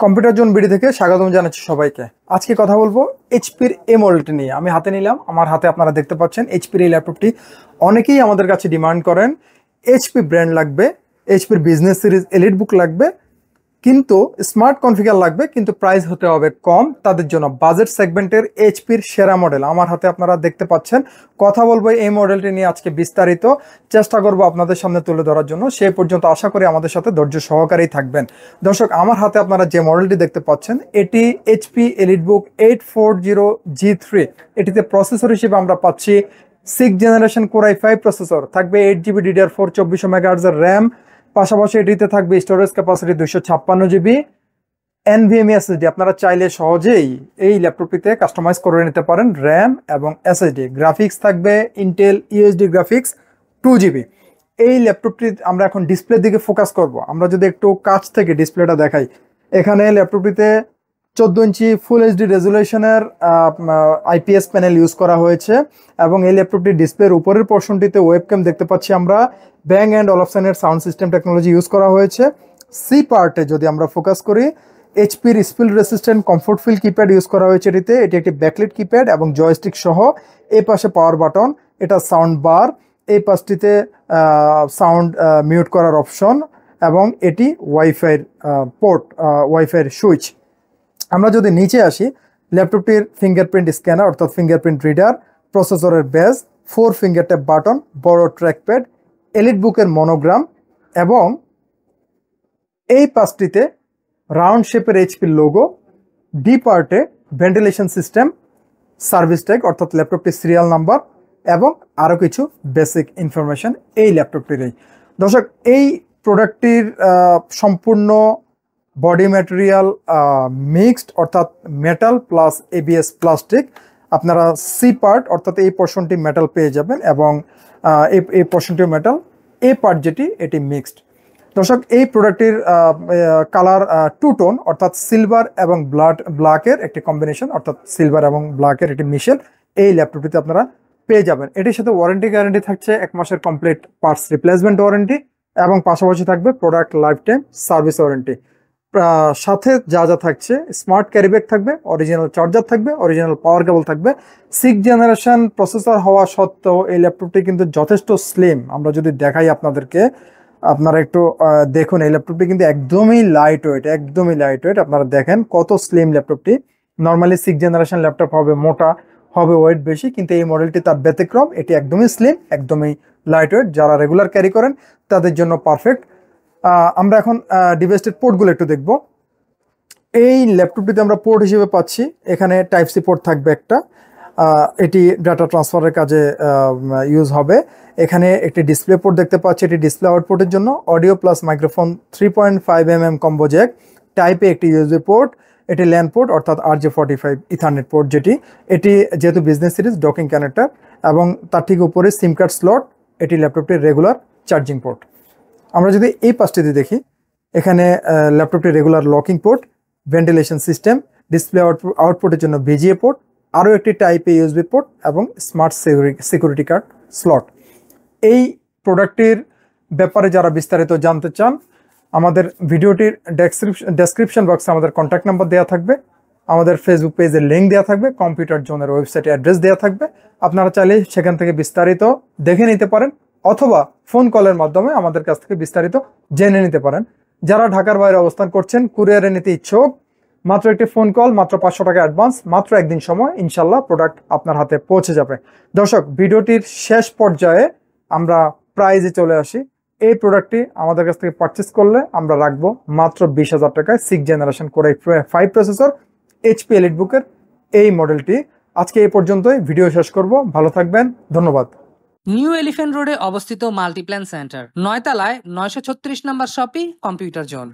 Computer zone BD থেকে স্বাগতম জানাচ্ছি সবাইকে। আজকে কথা বলবো এইচপির এই মডেলটি নিয়ে। আমি হাতে নিলাম, আমার হাতে আপনারা দেখতে পাচ্ছেন এইচপির এই ল্যাপটপটি। অনেকেই আমাদের কাছে ডিমান্ড করেন এইচপি ব্র্যান্ড লাগবে, এইচপির বিজনেস সিরিজ এলিট বুক লাগবে, কিন্তু স্মার্ট কনফিগার লাগবে, কিন্তু প্রাইস হতে হবে কম। তাদের জন্য বাজেট সেগমেন্টের এইচপির সেরা মডেল আমার হাতে আপনারা দেখতে পাচ্ছেন। কথা বলবো এই মডেলটি নিয়ে আজকে বিস্তারিত, চেষ্টা করব আপনাদের সামনে তুলে ধরার জন্য। সেই পর্যন্ত আশা করি আমাদের সাথে ধৈর্য সহকারেই থাকবেন। দর্শক, আমার হাতে আপনারা যে মডেলটি দেখতে পাচ্ছেন এটি এইচপি এলিট বুক 840G3। এটিতে প্রসেসর হিসেবে আমরা পাচ্ছি 6th generation core i5 processor, থাকবে 8GB DDR4 2400 MHz র্যাম, পাশাপাশি এটিতে থাকবে storage capacity 256GB, NVMe SSD। আপনারা চাইলে সহজেই এই ল্যাপটপটিতে কাস্টমাইজ করে নিতে পারেন র্যাম এবং SSD। গ্রাফিক্স থাকবে ইন্টেল ইউএসডি গ্রাফিক্স 2GB। এই ল্যাপটপটি আমরা এখন ডিসপ্লের দিকে ফোকাস করব। আমরা যদি একটু কাছ থেকে ডিসপ্লেটা দেখাই, এখানে ল্যাপটপটিতে 14 ইঞ্চি ফুল এইচডি রেজুলেশনের IPS প্যানেল ইউজ করা হয়েছে এবং এই ল্যাপটপটির ডিসপ্লের উপরের পোর্শনটিতে ওয়েবক্যাম দেখতে পাচ্ছি আমরা। ব্যাং অ্যান্ড অলফসনের সাউন্ড সিস্টেম টেকনোলজি ইউজ করা হয়েছে। সি পার্টে যদি আমরা ফোকাস করি, এইচপির spill resistant comfort feel keypad use করা হয়েছে এটিতে। এটি একটি ব্যাকলিট কিপ্যাড এবং জয়স্টিক সহ। এই পাশে পাওয়ার বাটন, এটা সাউন্ড বার, এই পাশটিতে সাউন্ড মিউট করার অপশন এবং এটি ওয়াইফাইয়ের পোর্ট, ওয়াইফাইয়ের সুইচ। আমরা যদি নিচে আসি, ল্যাপটপটির ফিঙ্গারপ্রিন্ট স্ক্যানার অর্থাৎ ফিঙ্গারপ্রিন্ট রিডার, প্রসেসরের বেস, 4 ফিঙ্গার ট্যাপ বাটন, বড় ট্র্যাকপ্যাড, এলিট বুকের মনোগ্রাম এবং এই পাশটিতে রাউন্ড শেপের এইচপির লোগো। ডি পার্টে ভেন্টিলেশন সিস্টেম, সার্ভিস ট্যাগ অর্থাৎ ল্যাপটপটির সিরিয়াল নাম্বার এবং আরও কিছু বেসিক ইনফরমেশন এই ল্যাপটপটিরই। দর্শক, এই প্রোডাক্টটির সম্পূর্ণ বডি ম্যাটেরিয়াল মিক্সড অর্থাৎ মেটাল প্লাস ABS প্লাস্টিক। আপনারা সি পার্ট অর্থাৎ এই পোর্শনটি মেটাল পেয়ে যাবেন এবং এই পোর্শনটিও মেটাল। এই পার্ট যেটি এটি মিক্সড। দর্শক, এই প্রোডাক্টটির কালার টু টোন অর্থাৎ সিলভার এবং ব্ল্যাকের একটি কম্বিনেশন, অর্থাৎ সিলভার এবং ব্ল্যাকের একটি মিশেল এই ল্যাপটপটিতে আপনারা পেয়ে যাবেন। এটির সাথে ওয়ারেন্টি গ্যারান্টি থাকছে 1 মাসের কমপ্লিট পার্টস রিপ্লেসমেন্ট ওয়ারেন্টি এবং পাশাপাশি থাকবে product life time service warranty. সাথে যা যা থাকছে, স্মার্ট ক্যারিব্যাগ থাকবে, অরিজিনাল চার্জার থাকবে, অরিজিনাল পাওয়ার কেবল থাকবে। 6th জেনারেশন প্রসেসর হওয়া সত্ত্বেও এই ল্যাপটপটি কিন্তু যথেষ্ট স্লিম। আমরা যদি দেখাই আপনাদেরকে, আপনারা একটু দেখুন, এই ল্যাপটপটি কিন্তু একদমই লাইট ওয়েট, একদমই লাইট ওয়েট। আপনারা দেখেন কত স্লিম ল্যাপটপটি। নর্মালি 6th জেনারেশন ল্যাপটপ হবে মোটা, হবে ওয়েট বেশি, কিন্তু এই মডেলটি তার ব্যতিক্রম। এটি একদমই স্লিম, একদমই লাইট ওয়েট। যারা রেগুলার ক্যারি করেন তাদের জন্য পারফেক্ট। আমরা এখন ডিভাইসটির পোর্টগুলো একটু দেখব। এই ল্যাপটপটিতে আমরা পোর্ট হিসেবে পাচ্ছি, এখানে টাইপ সি পোর্ট থাকবে একটা, এটি ডাটা ট্রান্সফারের কাজে ইউজ হবে। এখানে একটি ডিসপ্লে পোর্ট দেখতে পাচ্ছি, এটি ডিসপ্লে আউটপুটের জন্য। Audio plus microphone 3.5mm combo Jack, টাইপে একটি USB পোর্ট, এটি ল্যান পোর্ট অর্থাৎ RJ45 ইথারনেট পোর্ট যেটি। এটি যেহেতু বিজনেস সিরিজ, ডকিং কানেক্টর এবং তার ঠিক উপরে সিম কার্ড স্লট। এটি ল্যাপটপটির রেগুলার চার্জিং পোর্ট। আমরা যদি এই পাশটিতে দেখি, এখানে ল্যাপটপটির regular locking port, ventilation system, display আউটপুটের জন্য VGA পোর্ট, আরও একটি টাইপে USB পোর্ট এবং স্মার্ট সিকিউরিটি কার্ড স্লট। এই প্রোডাক্টটির ব্যাপারে যারা বিস্তারিত জানতে চান, আমাদের ভিডিওটির ডেসক্রিপশন বক্সে আমাদের কন্ট্যাক্ট নাম্বার দেওয়া থাকবে, আমাদের ফেসবুক পেজের লিঙ্ক দেওয়া থাকবে, কম্পিউটার জোনের ওয়েবসাইটে অ্যাড্রেস দেওয়া থাকবে। আপনারা চাইলে সেখান থেকে বিস্তারিত দেখে নিতে পারেন অথবা ফোন কলের মাধ্যমে আমাদের কাছ থেকে বিস্তারিত জেনে নিতে পারেন। যারা ঢাকার বাইরে অবস্থান করছেন, কুরিয়ারে নিতে ইচ্ছুক, মাত্র একটি ফোন কল, মাত্র 500 টাকা অ্যাডভান্স, মাত্র একদিন সময়, ইনশাল্লাহ প্রোডাক্ট আপনার হাতে পৌঁছে যাবে। দর্শক, ভিডিওটির শেষ পর্যায়ে আমরা প্রাইজে চলে আসি। এই প্রোডাক্টটি আমাদের কাছ থেকে পারচেস করলে আমরা রাখবো মাত্র 20,000 টাকায় 6th generation core i5 processor HP elite বুকের এই মডেলটি। আজকে এই পর্যন্তই, ভিডিও শেষ করব। ভালো থাকবেন, ধন্যবাদ। নিউ এলিফ্যান্ট রোডে অবস্থিত মাল্টিপ্ল্যান সেন্টার, 9 তলায় 936 নম্বর শপি, কম্পিউটার জোন।